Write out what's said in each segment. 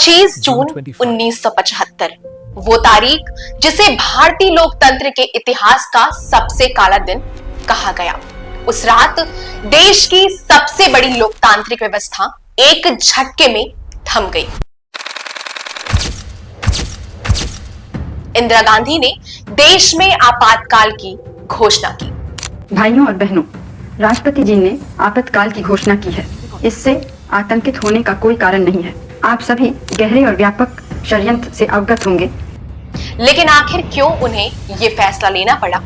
25 जून 1975 वो तारीख जिसे भारतीय लोकतंत्र के इतिहास का सबसे काला दिन कहा गया। उस रात देश की सबसे बड़ी लोकतांत्रिक व्यवस्था एक झटके में थम गई। इंदिरा गांधी ने देश में आपातकाल की घोषणा की। भाइयों और बहनों, राष्ट्रपति जी ने आपातकाल की घोषणा की है। इससे आतंकित होने का कोई कारण नहीं है। आप सभी गहरे और व्यापक षड्यंत्र से अवगत होंगे। लेकिन आखिर क्यों उन्हें ये फैसला लेना पड़ा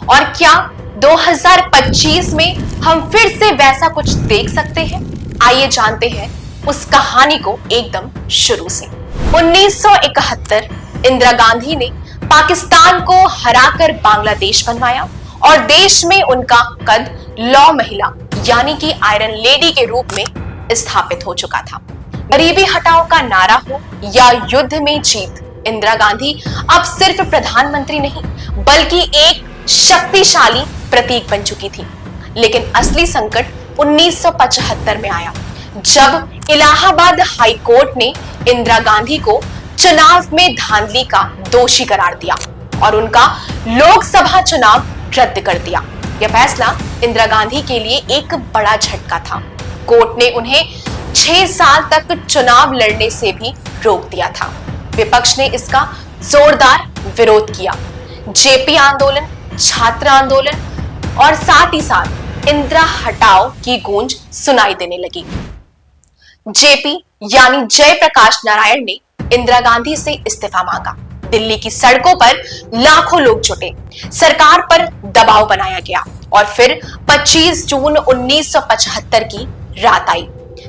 और क्या 2025 में हम फिर से वैसा कुछ देख सकते हैं? आइए जानते हैं उस कहानी को एकदम शुरू से। 1971 इंदिरा गांधी ने पाकिस्तान को हराकर बांग्लादेश बनवाया और देश में उनका कद लौ महिला यानी कि आयरन लेडी के रूप में स्थापित हो चुका था। गरीबी हटाओ का नारा हो या युद्ध में जीत, इंदिरा गांधी अब सिर्फ प्रधानमंत्री नहीं बल्कि एक शक्तिशाली प्रतीक बन चुकी थी। लेकिन असली संकट 1975 में आया, जब इलाहाबाद हाई कोर्ट ने इंदिरा गांधी को चुनाव में धांधली का दोषी करार दिया और उनका लोकसभा चुनाव रद्द कर दिया। यह फैसला इंदिरा गांधी के लिए एक बड़ा झटका था। कोर्ट ने उन्हें 6 साल तक चुनाव लड़ने से भी रोक दिया था। विपक्ष ने इसका जोरदार विरोध किया। जेपी आंदोलन, छात्र आंदोलन और साथ ही साथ इंदिरा हटाओ की गूंज सुनाई देने लगी। जेपी यानी जयप्रकाश नारायण ने इंदिरा गांधी से इस्तीफा मांगा। दिल्ली की सड़कों पर लाखों लोग जुटे, सरकार पर दबाव बनाया गया और फिर 25 जून 1975 की रात आई।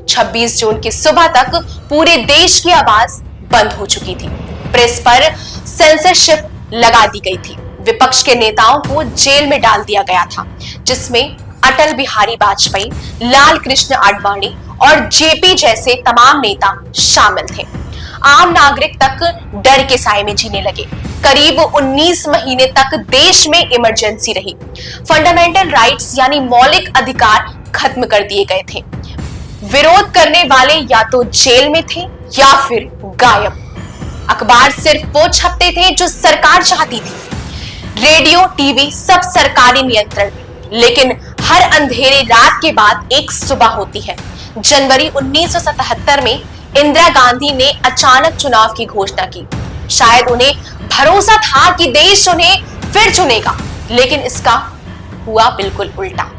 26 जून की सुबह तक पूरे देश की आवाज बंद हो चुकी थी। प्रेस पर सेंसरशिप लगा दी गई थी। विपक्ष के नेताओं को जेल में डाल दिया गया था, जिसमें अटल बिहारी वाजपेयी, लाल कृष्ण आडवाणी और जेपी जैसे तमाम नेता शामिल थे। आम नागरिक तक डर के साए में जीने लगे। करीब 19 महीने तक देश में इमरजेंसी रही। फंडामेंटल राइट्स यानी मौलिक अधिकार खत्म कर दिए गए थे। विरोध करने वाले या तो जेल में थे या फिर गायब। अखबार सिर्फ वो छपते थे जो सरकार चाहती थी। रेडियो, टीवी सब सरकारी नियंत्रण में। लेकिन हर अंधेरे रात के बाद एक सुबह होती है। जनवरी 1977 में इंदिरा गांधी ने अचानक चुनाव की घोषणा की। शायद उन्हें भरोसा था कि देश उन्हें फिर चुनेगा, लेकिन इसका हुआ बिल्कुल उल्टा।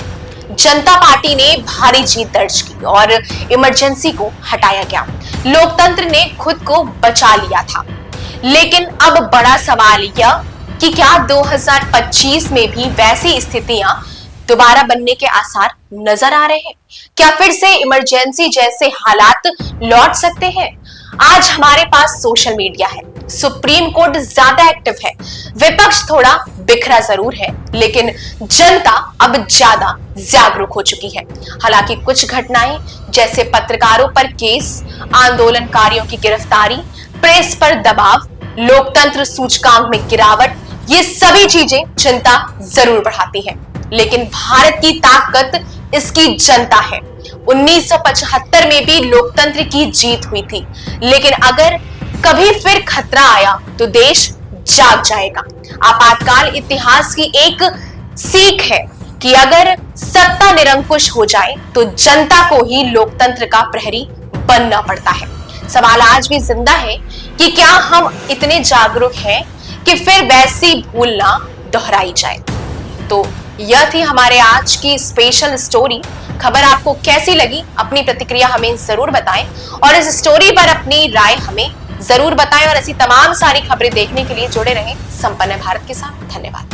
जनता पार्टी ने भारी जीत दर्ज की और इमरजेंसी को हटाया गया। लोकतंत्र ने खुद को बचा लिया था। लेकिन अब बड़ा सवाल यह कि क्या 2025 में भी वैसी स्थितियां दोबारा बनने के आसार नजर आ रहे हैं? क्या फिर से इमरजेंसी जैसे हालात लौट सकते हैं? आज हमारे पास सोशल मीडिया है, सुप्रीम कोर्ट ज्यादा एक्टिव है, विपक्ष थोड़ा बिखरा जरूर है, लेकिन जनता अब ज्यादा जागरूक हो चुकी है। हालांकि कुछ घटनाएं जैसे पत्रकारों पर केस, आंदोलनकारियों की गिरफ्तारी, प्रेस पर दबाव, लोकतंत्र सूचकांक में गिरावट, ये सभी चीजें चिंता जरूर बढ़ाती है। लेकिन भारत की ताकत इसकी जनता है। 1975 में भी लोकतंत्र की जीत हुई थी, लेकिन अगर कभी फिर खतरा आया तो देश जाग जाएगा। आपातकाल इतिहास की एक सीख है कि अगर सत्ता निरंकुश हो जाए तो जनता को ही लोकतंत्र का प्रहरी बनना पड़ता है। सवाल आज भी जिंदा है कि क्या हम इतने जागरूक हैं कि फिर वैसी भूल ना दोहराई जाए। तो यह थी हमारे आज की स्पेशल स्टोरी। खबर आपको कैसी लगी? अपनी प्रतिक्रिया हमें जरूर बताएं और इस स्टोरी पर अपनी राय हमें जरूर बताएं और ऐसी तमाम सारी खबरें देखने के लिए जुड़े रहें संपन्न भारत के साथ। धन्यवाद।